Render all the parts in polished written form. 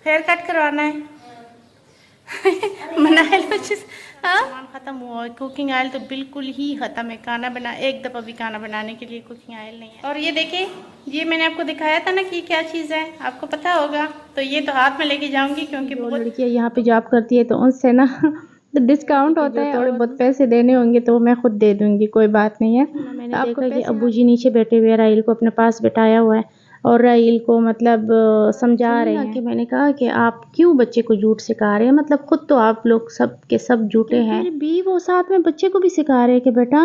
Hair cut करवाना है। मनाइल सामान ख़त्म हुआ है। कुकिंग ऑयल तो बिल्कुल ही ख़त्म है। खाना बना एक दफ़ा भी खाना बनाने के लिए कुकिंग ऑयल नहीं है। और ये देखिए, ये मैंने आपको दिखाया था ना कि क्या चीज़ है, आपको पता होगा। तो ये तो हाथ में लेके जाऊंगी क्योंकि बहुत लड़कियाँ यहाँ पे जॉब करती है तो उनसे ना तो डिस्काउंट होता है। थोड़े बहुत पैसे देने होंगे तो मैं खुद दे दूंगी, कोई बात नहीं है। मैंने देखा कि अब्बू जी नीचे बैठे हुए राहील को अपने पास बिठाया हुआ है और राहील को मतलब समझा रहे हैं कि मैंने कहा कि आप क्यों बच्चे को झूठ सिखा रहे हैं, मतलब खुद तो आप लोग सब के सब झूठे हैं, भी वो साथ में बच्चे को भी सिखा रहे हैं कि बेटा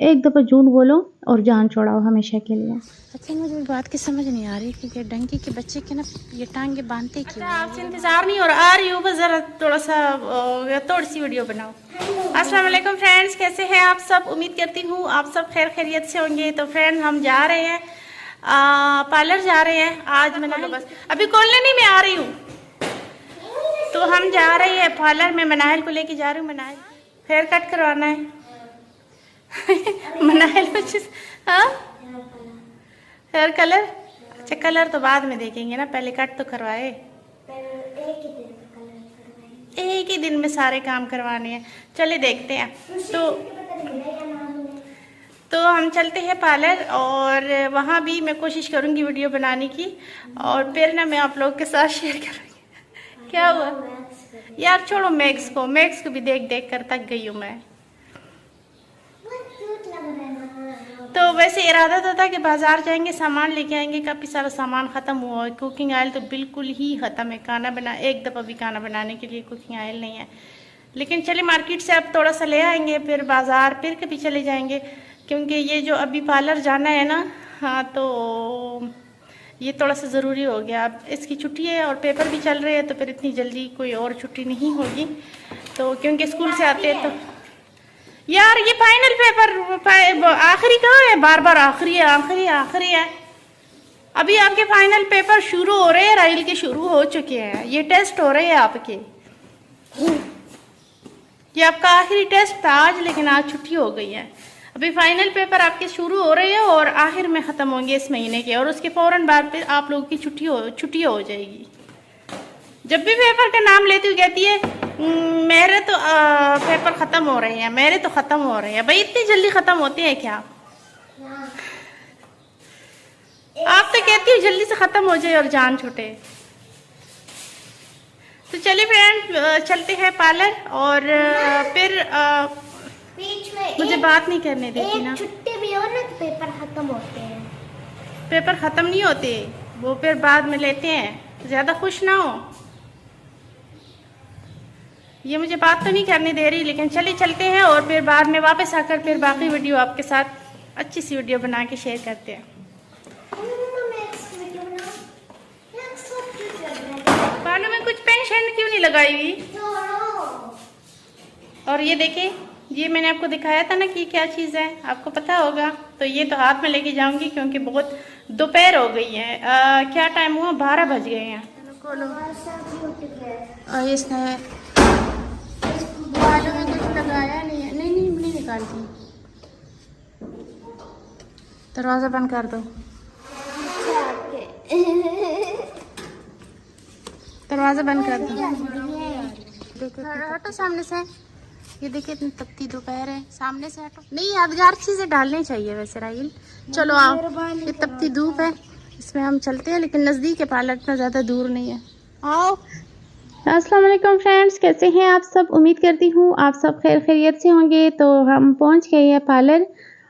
एक दफ़ा झूठ बोलो और जान छोड़ाओ हमेशा के लिए। अच्छा, मुझे बात की समझ नहीं आ रही कि डंकी के बच्चे के ना ये टांगे बांधते क्यों। अच्छा, आपसे इंतज़ार नहीं हो रहा, आ रही हूँ बस, ज़रा थोड़ी सी वीडियो बनाओ। अस्सलाम वालेकुम फ्रेंड्स, कैसे हैं आप सब? उम्मीद करती हूँ आप सब खैर खैरियत से होंगे। तो फ्रेंड्स, हम जा रहे हैं पार्लर जा रहे हैं आज। मैंने बस अभी कॉलोनी में आ रही हूँ, तो हम जा रहे हैं पार्लर में। मनाइल को लेके जा रही हूँ। मनाइल हेयर कट करवाना है। मनाइल हेयर कलर, अच्छा कलर तो बाद में देखेंगे ना, पहले कट तो करवाए। एक ही दिन में सारे काम करवाने हैं। चले देखते हैं। तो हम चलते हैं पार्लर और वहाँ भी मैं कोशिश करूँगी वीडियो बनाने की, और फिर ना मैं आप लोग के साथ शेयर करूँगी। क्या हुआ यार, छोड़ो मैक्स को भी देख देख कर थक गई हूँ मैं। तो वैसे इरादा तो था कि बाजार जाएंगे, सामान लेके आएंगे। काफ़ी सारा सामान ख़त्म हुआ है। कुकिंग ऑयल तो बिल्कुल ही ख़त्म है। खाना बना एक दफ़ा भी खाना बनाने के लिए कुकिंग ऑयल नहीं है। लेकिन चले मार्केट से अब थोड़ा सा ले आएंगे, फिर बाज़ार फिर कभी चले जाएंगे, क्योंकि ये जो अभी पार्लर जाना है ना, हाँ तो ये थोड़ा सा ज़रूरी हो गया। अब इसकी छुट्टी है और पेपर भी चल रहे हैं, तो फिर इतनी जल्दी कोई और छुट्टी नहीं होगी। तो क्योंकि स्कूल से आते हैं तो यार ये फाइनल पेपर आखिरी कहाँ है, बार बार आखिरी है आखिरी आखिरी है। अभी आपके फाइनल पेपर शुरू हो रहे हैं, राहील के शुरू हो चुके हैं। ये टेस्ट हो रहे हैं आपके, ये आपका आखिरी टेस्ट था आज, लेकिन आज छुट्टी हो गई है। अभी फाइनल पेपर आपके शुरू हो रहे हैं और आखिर में ख़त्म होंगे इस महीने के, और उसके फ़ौरन बाद फिर आप लोगों की छुट्टी हो जाएगी। जब भी पेपर का नाम लेती हुई कहती है मेरे तो पेपर ख़त्म हो रहे हैं, मेरे तो ख़त्म हो रहे हैं। भाई इतनी जल्दी ख़त्म होते हैं क्या? आप तो कहती हो जल्दी से ख़त्म हो जाए और जान छूटे। तो चलिए फ्रेंड, चलते हैं पार्लर, और फिर बीच में मुझे बात नहीं करने देती ना। छुट्टी भी हो ना तो पेपर खत्म होते हैं। पेपर ख़त्म नहीं होते, वो फिर बाद में लेते हैं। ज़्यादा खुश ना हो, ये मुझे बात तो नहीं करने दे रही। लेकिन चलिए चलते हैं, और फिर बाद में वापस आकर फिर बाकी वीडियो आपके साथ अच्छी सी वीडियो बना के शेयर करते हैं। बालों में कुछ पेन शेंट क्यों नहीं लगाई हुई? और ये देखिए, ये मैंने आपको दिखाया था ना कि क्या चीज़ है, आपको पता होगा। तो ये तो हाथ में लेके जाऊंगी क्योंकि बहुत दोपहर हो गई है। क्या टाइम हुआ, 12 बज गए हैं। और इसने बालों में कुछ लगाया नहीं है। नहीं निकालती। दरवाज़ा बंद कर दो, दरवाज़ा बंद कर दो। देखो हटो सामने से, ये देखिए इतनी तपती दोपहर है, सामने से हटो। नहीं, यादगार चीज़ें डालनी चाहिए वैसे राहील। चलो आओ, ये तपती धूप है, इसमें हम चलते हैं। लेकिन नज़दीक है पार्लर, इतना ज़्यादा दूर नहीं है। आओ। अस्सलाम वालेकुम फ्रेंड्स, कैसे हैं आप सब? उम्मीद करती हूँ आप सब खैर खैरियत से होंगे। तो हम पहुँच गए हैं पार्लर,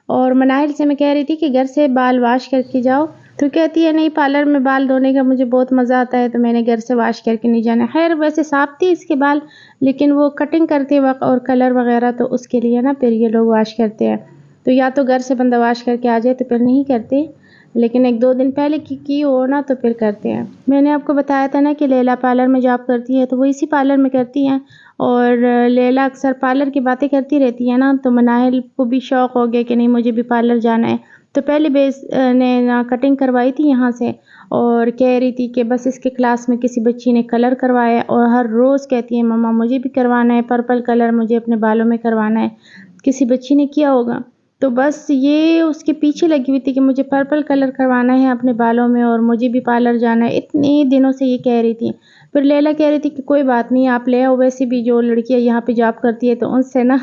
और मनाइल से मैं कह रही थी कि घर से बाल वॉश करके जाओ, तो कहती है नहीं, पार्लर में बाल धोने का मुझे बहुत मज़ा आता है, तो मैंने घर से वॉश करके नहीं जाना। खैर वैसे साफ थी इसके बाल, लेकिन वो कटिंग करते वक्त और कलर वगैरह, तो उसके लिए ना फिर ये लोग वॉश करते हैं। तो या तो घर से बंदा वॉश करके आ जाए तो फिर नहीं करते, लेकिन 1-2 दिन पहले की हो ना तो फिर करते हैं। मैंने आपको बताया था ना कि लैला पार्लर में जॉब करती है, तो वो इसी पार्लर में करती हैं। और लैला अक्सर पार्लर की बातें करती रहती है ना, तो मनाइल को भी शौक़ हो गया कि नहीं मुझे भी पार्लर जाना है। तो पहले बेस ने ना कटिंग करवाई थी यहाँ से, और कह रही थी कि बस इसके क्लास में किसी बच्ची ने कलर करवाया, और हर रोज़ कहती है मम्मा मुझे भी करवाना है पर्पल कलर, मुझे अपने बालों में करवाना है। किसी बच्ची ने किया होगा। तो बस ये उसके पीछे लगी हुई थी कि मुझे पर्पल कलर करवाना है अपने बालों में और मुझे भी पार्लर जाना है। इतने दिनों से ये कह रही थी। फिर लैला कह रही थी कि कोई बात नहीं, आप ले आओ, वैसे भी जो लड़कियां यहाँ पे जॉब करती है तो उनसे ना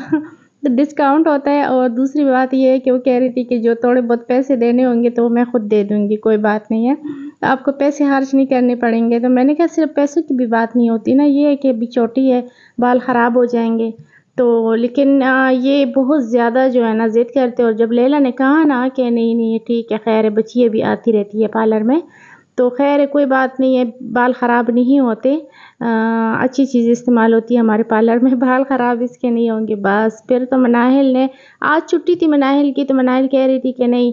तो डिस्काउंट होता है। और दूसरी बात ये है कि वो कह रही थी कि जो थोड़े बहुत पैसे देने होंगे तो मैं खुद दे दूंगी, कोई बात नहीं है, तो आपको पैसे खर्च नहीं करने पड़ेंगे। तो मैंने कहा सिर्फ पैसों की भी बात नहीं होती ना, ये है कि अभी छोटी है, बाल ख़राब हो जाएंगे। तो लेकिन ये बहुत ज़्यादा जो है ना ज़िद करते। और जब लैला ने कहा ना कि नहीं नहीं ठीक है, खैर है, बच्ची भी आती रहती है पार्लर में, तो खैर है, कोई बात नहीं है, बाल ख़राब नहीं होते, अच्छी चीज़ इस्तेमाल होती है हमारे पार्लर में, बाल ख़राब इसके नहीं होंगे। बस फिर तो मनाहिल ने, आज छुट्टी थी मनाहिल की, तो मनाहिल कह रही थी कि नहीं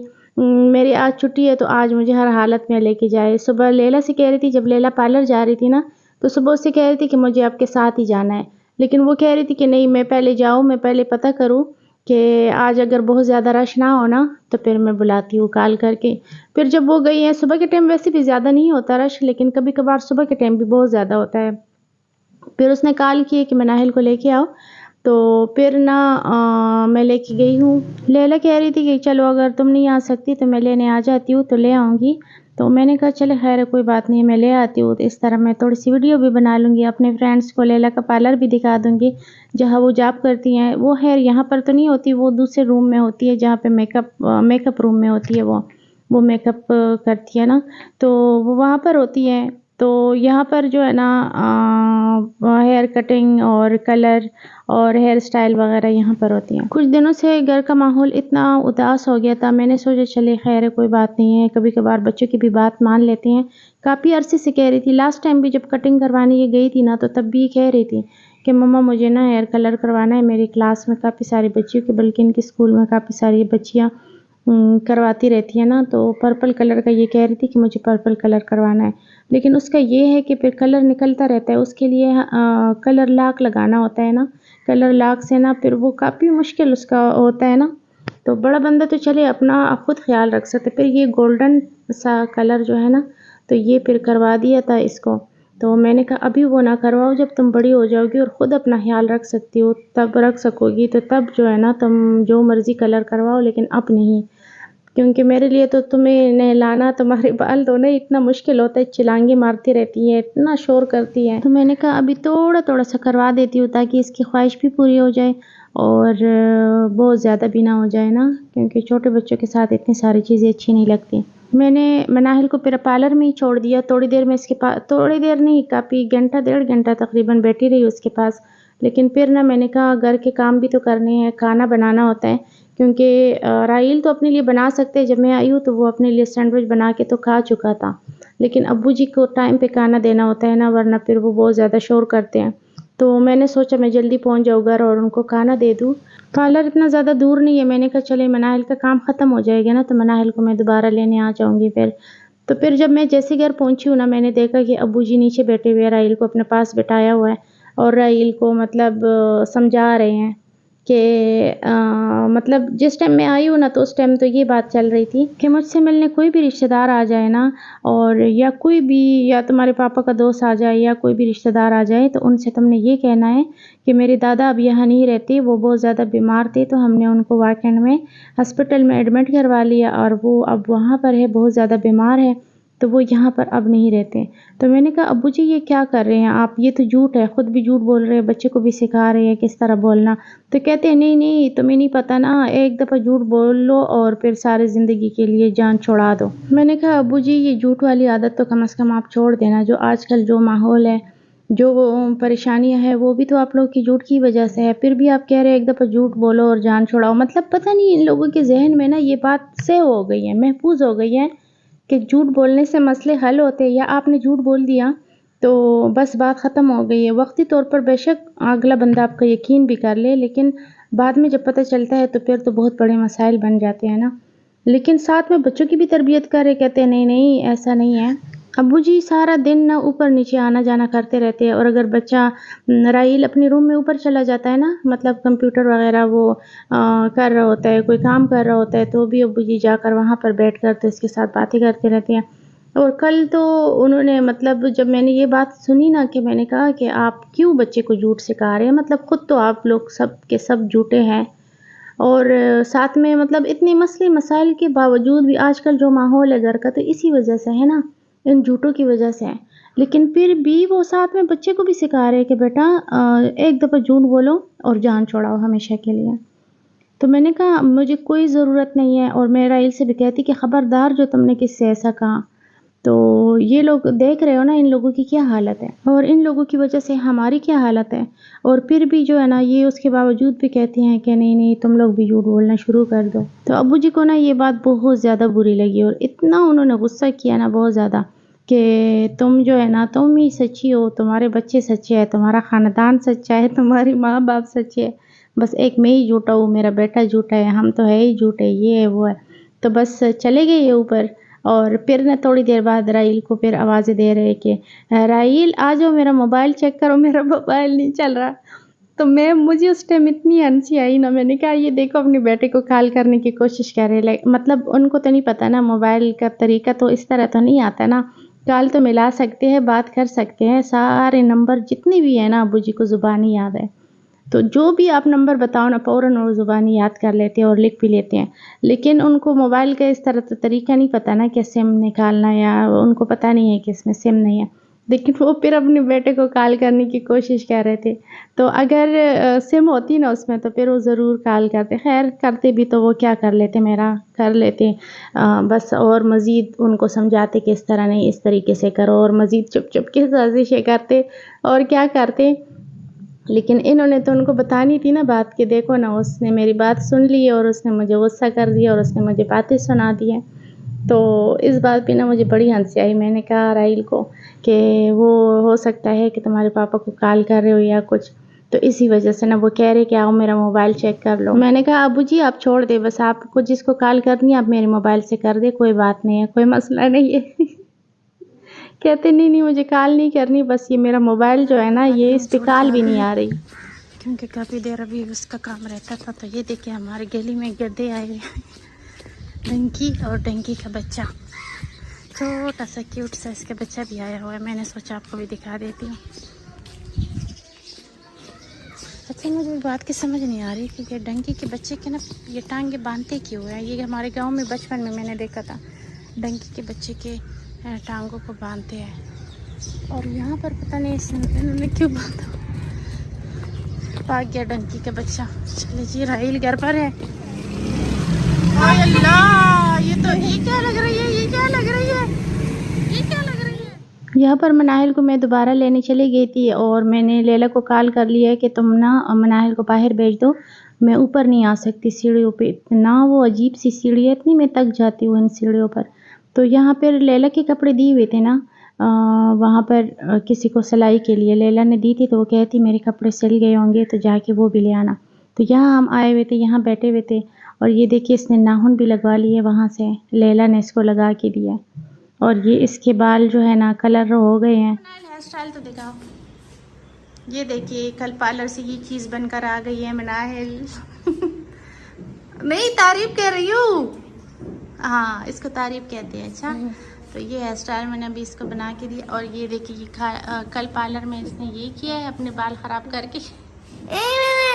मेरी आज छुट्टी है तो आज मुझे हर हालत में लेके जाए। सुबह लैला से कह रही थी, जब लैला पार्लर जा रही थी ना, तो सुबह उससे कह रही थी कि मुझे आपके साथ ही जाना है, लेकिन वो कह रही थी कि नहीं मैं पहले जाऊँ, मैं पहले पता करूँ कि आज अगर बहुत ज़्यादा रश ना हो ना तो फिर मैं बुलाती हूँ कॉल करके। फिर जब वो गई है, सुबह के टाइम वैसे भी ज़्यादा नहीं होता रश, लेकिन कभी कभार सुबह के टाइम भी बहुत ज़्यादा होता है। फिर उसने कॉल किए कि मनाहिल को लेके आओ, तो फिर ना मैं लेके गई हूँ। लैला कह रही थी कि चलो अगर तुम नहीं आ सकती तो मैं लेने आ जाती हूँ, तो ले आऊँगी। तो मैंने कहा चले खैर है, कोई बात नहीं, मैं ले आती हूँ। तो इस तरह मैं थोड़ी सी वीडियो भी बना लूँगी, अपने फ्रेंड्स को लैला का पार्लर भी दिखा दूँगी जहाँ वो जॉब करती हैं। वो खैर यहाँ पर तो नहीं होती, वो दूसरे रूम में होती है जहाँ पे मेकअप रूम में होती है वो मेकअप करती है ना, तो वो वहाँ पर होती है। तो यहाँ पर जो है ना हेयर कटिंग और कलर और हेयर स्टाइल वगैरह यहाँ पर होती हैं। कुछ दिनों से घर का माहौल इतना उदास हो गया था, मैंने सोचा चले खैर है, कोई बात नहीं है, कभी कभार बच्चों की भी बात मान लेते हैं। काफ़ी अरसे से कह रही थी, लास्ट टाइम भी जब कटिंग करवाने ये गई थी ना, तो तब भी कह रही थी कि मम्मा मुझे ना हेयर कलर करवाना है। मेरी क्लास में काफ़ी सारी बच्चियों के, बल्कि इनके स्कूल में काफ़ी सारी बच्चियाँ करवाती रहती है ना, तो पर्पल कलर का ये कह रही थी कि मुझे पर्पल कलर करवाना है। लेकिन उसका ये है कि फिर कलर निकलता रहता है, उसके लिए कलर लॉक लगाना होता है ना, कलर लॉक से ना फिर वो काफ़ी मुश्किल उसका होता है ना। तो बड़ा बंदा तो चले अपना खुद ख्याल रख सकते, फिर ये गोल्डन सा कलर जो है ना, तो ये फिर करवा दिया था इसको। तो मैंने कहा अभी वो ना करवाओ, जब तुम बड़ी हो जाओगी और ख़ुद अपना ख्याल रख सकती हो, तब रख सकोगी, तो तब जो है ना तुम जो मर्ज़ी कलर करवाओ, लेकिन अब नहीं। क्योंकि मेरे लिए तो तुम्हें नहलाना, तुम्हारे बाल धोना इतना मुश्किल होता है, चिलांगी मारती रहती है, इतना शोर करती है। तो मैंने कहा अभी थोड़ा थोड़ा सा करवा देती हूँ ताकि इसकी ख्वाहिश भी पूरी हो जाए और बहुत ज़्यादा भी ना हो जाए ना, क्योंकि छोटे बच्चों के साथ इतनी सारी चीज़ें अच्छी नहीं लगती। मैंने मनाहिल को फिर पार्लर में ही छोड़ दिया, थोड़ी देर में इसके पास, थोड़ी देर नहीं काफ़ी घंटा डेढ़ घंटा तकरीबन बैठी रही उसके पास। लेकिन फिर ना मैंने कहा घर के काम भी तो करने हैं, खाना बनाना होता है, क्योंकि राहील तो अपने लिए बना सकते हैं, जब मैं आई हूँ तो वो अपने लिए सैंडविच बना के तो खा चुका था, लेकिन अब्बू जी को टाइम पे खाना देना होता है ना, वरना फिर वो बहुत ज़्यादा शोर करते हैं। तो मैंने सोचा मैं जल्दी पहुँच जाऊँ घर और उनको खाना दे दूँ। पार्लर इतना ज़्यादा दूर नहीं है, मैंने कहा चले मनाहिल का काम ख़त्म हो जाएगा ना तो मनाहिल को मैं दोबारा लेने आ जाऊँगी फिर। तो फिर जब मैं जैसे घर पहुँची हूँ ना, मैंने देखा कि अब्बू जी नीचे बैठे हुए हैं, राहील को अपने पास बिठाया हुआ है और राहील को मतलब समझा रहे हैं कि मतलब जिस टाइम मैं आई हूँ ना, तो उस टाइम तो ये बात चल रही थी कि मुझसे मिलने कोई भी रिश्तेदार आ जाए ना, और या कोई भी, या तुम्हारे पापा का दोस्त आ जाए या कोई भी रिश्तेदार आ जाए, तो उनसे तुमने ये कहना है कि मेरी दादा अब यहाँ नहीं रहती, वो बहुत ज़्यादा बीमार थे, तो हमने उनको वीकेंड में हॉस्पिटल में एडमिट करवा लिया और वो अब वहाँ पर है, बहुत ज़्यादा बीमार है, तो वो यहाँ पर अब नहीं रहते। तो मैंने कहा अब्बू जी ये क्या कर रहे हैं आप, ये तो झूठ है, ख़ुद भी झूठ बोल रहे हैं, बच्चे को भी सिखा रहे हैं किस तरह बोलना। तो कहते हैं नहीं नहीं तुम्हें नहीं पता ना, एक दफ़ा झूठ बोल लो और फिर सारी ज़िंदगी के लिए जान छुड़ा दो। मैंने कहा अब्बू जी ये झूठ वाली आदत तो कम से कम आप छोड़ देना, जो आजकल जो माहौल है, जो परेशानियां हैं, वो भी तो आप लोग की झूठ की वजह से है, फिर भी आप कह रहे हैं एक दफ़ा झूठ बोलो और जान छुड़ाओ। मतलब पता नहीं इन लोगों के जहन में ना ये बात से हो गई है, महफूज हो गई है कि झूठ बोलने से मसले हल होते हैं, या आपने झूठ बोल दिया तो बस बात ख़त्म हो गई है। वक्ती तौर पर बेशक अगला बंदा आपका यकीन भी कर ले, लेकिन बाद में जब पता चलता है तो फिर तो बहुत बड़े मसाइल बन जाते हैं ना। लेकिन साथ में बच्चों की भी तरबियत कर रहे, कहते हैं नहीं नहीं ऐसा नहीं है। अब्बू जी सारा दिन ना ऊपर नीचे आना जाना करते रहते हैं, और अगर बच्चा राहील अपने रूम में ऊपर चला जाता है ना, मतलब कंप्यूटर वगैरह वो कर रहा होता है, कोई काम कर रहा होता है, तो भी अब्बू जी जाकर वहाँ पर बैठ कर तो इसके साथ बातें करते रहते हैं। और कल तो उन्होंने, मतलब जब मैंने ये बात सुनी ना, कि मैंने कहा कि आप क्यों बच्चे को झूठ सिखा रहे हैं, मतलब खुद तो आप लोग सब के सब झूठे हैं और साथ में मतलब इतने मसले मसाइल के बावजूद भी आजकल जो माहौल है घर का, तो इसी वजह से है ना, इन झूठों की वजह से है। लेकिन फिर भी वो साथ में बच्चे को भी सिखा रहे हैं कि बेटा एक दफ़ा झूठ बोलो और जान छोड़ाओ हमेशा के लिए। तो मैंने कहा मुझे कोई ज़रूरत नहीं है, और मैं राइल से भी कहती कि ख़बरदार जो तुमने किससे ऐसा कहा। तो ये लोग देख रहे हो ना इन लोगों की क्या हालत है, और इन लोगों की वजह से हमारी क्या हालत है। और फिर भी जो है ना, ये उसके बावजूद भी कहती हैं कि नहीं नहीं तुम लोग भी झूठ बोलना शुरू कर दो। तो अब्बू जी को ना ये बात बहुत ज़्यादा बुरी लगी, और इतना उन्होंने गुस्सा किया ना, बहुत ज़्यादा, कि तुम जो है ना, तुम ही सच्ची हो, तुम्हारे बच्चे सच्चे हैं, तुम्हारा ख़ानदान सच्चा है, तुम्हारी माँ बाप सच्चे है, बस एक मैं ही झूठा हूँ, मेरा बेटा झूठा है, हम तो है ही झूठे, ये है वो है। तो बस चले गए ये ऊपर। और फिर ना थोड़ी देर बाद राइल को फिर आवाज़ें दे रहे कि राइल आ जाओ, मेरा मोबाइल चेक करो, मेरा मोबाइल नहीं चल रहा। तो मुझे उस टाइम इतनी हंसी आई ना, मैंने कहा ये देखो अपने बेटे को कॉल करने की कोशिश कर रहे, मतलब उनको तो नहीं पता ना मोबाइल का तरीका, तो इस तरह तो नहीं आता ना। कॉल तो मिला सकते हैं, बात कर सकते हैं, सारे नंबर जितने भी हैं ना अब्बू जी को ज़ुबानी याद है। तो जो भी आप नंबर बताओ ना, फ़ौरन वो ज़ुबानी याद कर लेते हैं और लिख भी लेते हैं। लेकिन उनको मोबाइल का इस तरह तो तरीका नहीं पता ना कि सिम निकालना, या उनको पता नहीं है कि इसमें सिम नहीं है। लेकिन वो फिर अपने बेटे को कॉल करने की कोशिश कर रहे थे। तो अगर सिम होती ना उसमें, तो फिर वो ज़रूर कॉल करते। खैर करते भी तो वो क्या कर लेते, मेरा कर लेते बस। और मज़ीद उनको समझाते कि इस तरह नहीं, इस तरीके से करो, और मज़ीद चुप चुप के साजिशें करते और क्या करते। लेकिन इन्होंने तो उनको बतानी थी ना बात, कि देखो ना उसने मेरी बात सुन ली और उसने मुझे गुस्सा कर दिया और उसने मुझे बातें सुना दी हैं। तो इस बात पे ना मुझे बड़ी हंसी आई। मैंने कहा राइल को कि वो हो सकता है कि तुम्हारे पापा को कॉल कर रहे हो या कुछ, तो इसी वजह से ना वो कह रहे कि आओ मेरा मोबाइल चेक कर लो। मैंने कहा अब्बू जी आप छोड़ दे, बस आपको जिसको कॉल करनी है आप मेरे मोबाइल से कर दे, कोई बात नहीं है, कोई मसला नहीं है। कहते नहीं नहीं मुझे कॉल नहीं करनी, बस ये मेरा मोबाइल जो है ना, ये इस पे कॉल भी नहीं आ रही। क्योंकि काफ़ी देर अभी उसका काम रहता था। तो ये देखिए हमारे गली में गड्ढे आए हुए हैं, डंकी और डंकी का बच्चा, छोटा सा क्यूट सा इसका बच्चा भी आया हुआ है। मैंने सोचा आपको भी दिखा देती हूँ। अच्छा मुझे बात की समझ नहीं आ रही कि डंकी के बच्चे के ना ये टांगे बांधते क्यों है। ये हमारे गांव में बचपन में मैंने देखा था, डंकी के बच्चे के टांगों को बांधते हैं, और यहाँ पर पता नहीं इन्होंने क्यों बांधा। भाग गया डंकी का बच्चा। चले जी राइल घर पर है। हाय अल्लाह, ये क्या लग रही है, ये क्या लग रही है, ये क्या लग रही है। यहाँ पर मनाहिल को मैं दोबारा लेने चली गई थी, और मैंने लैला को कॉल कर लिया है कि तुम ना मनाहिल को बाहर भेज दो, मैं ऊपर नहीं आ सकती सीढ़ियों पे। इतना वो अजीब सी सीढ़ी है, इतनी मैं थक जाती हूँ इन सीढ़ियों पर। तो यहाँ पर लैला के कपड़े दिए हुए थे ना, वहाँ पर किसी को सिलाई के लिए लैला ने दी थी, तो वो कहती मेरे कपड़े सिल गए होंगे तो जाके वो भी ले आना। तो यहाँ हम आए हुए थे, यहाँ बैठे हुए थे, और ये देखिए इसने नाखून भी लगवा लिए वहाँ से, लैला ने इसको लगा के दिया। और ये इसके बाल जो है ना कलर हो गए हैं। हेयर स्टाइल तो दिखाओ। ये देखिए कल पार्लर से ये चीज़ बनकर आ गई है मनाहिल। नहीं तारीफ कर रही हूँ, हाँ इसको तारीफ कहते हैं। अच्छा तो ये हेयर स्टाइल मैंने अभी इसको बना के दिया। और ये देखिए ये कल पार्लर में इसने ये किया है, अपने बाल ख़राब करके।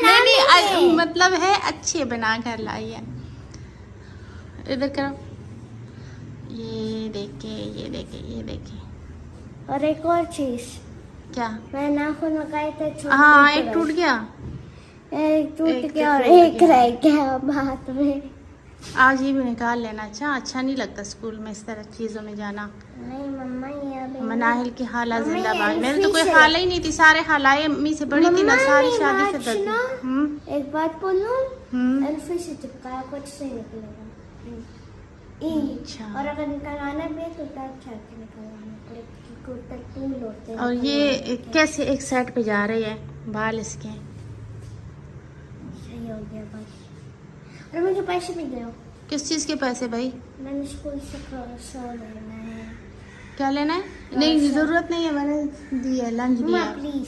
नहीं मतलब है अच्छे बना कर लाई है। इधर करो, ये देखे ये देखे ये देखे। और एक और चीज, क्या? मैं नाखून लगाए थे, हाँ एक टूट गया, एक टूट गया और एक रह गया हाथ में। आज ही भी निकाल लेना। अच्छा नहीं लगता स्कूल में इस तरह चीज़ों में जाना। नहीं मम्मा ये अभी मनाहिल की हाला जिंदाबाद। मेरे तो कोई हाला ही नहीं थी, सारे हालाएं अम्मी से बड़ी थी ना, सारी शादी से दर्द। एक बात बोलूं, एल्फी से चिपकाया कुछ से निकलेगा। अच्छा। और अगर निकालना भी है तो तब जाके निकालना पड़ेगा। और ये कैसे एक साइड पे जा रही है बाल इसके। सही हो गया बस। और मुझे पैसे भी दो। किस चीज़ के पैसे भाई? मैंने स्कूल से सो लेना है। क्या लेना है? नहीं ज़रूरत नहीं है, मैंने दिया लंच दिया। प्लीज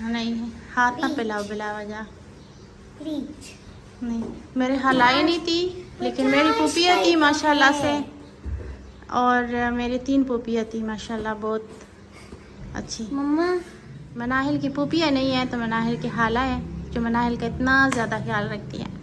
नहीं हाथ ना पिलाओ बिलावा जा प्लीज। नहीं मेरे हलाई नहीं थी, लेकिन मेरी पुपिया थी माशाल्लाह से, और मेरे 3 पुपिया थी माशाल्लाह बहुत अच्छी। मम्मा मनाहिल की पुपिया नहीं है तो मनाहिल की हाला है, जो मनाहिल का इतना ज़्यादा ख्याल रखती है।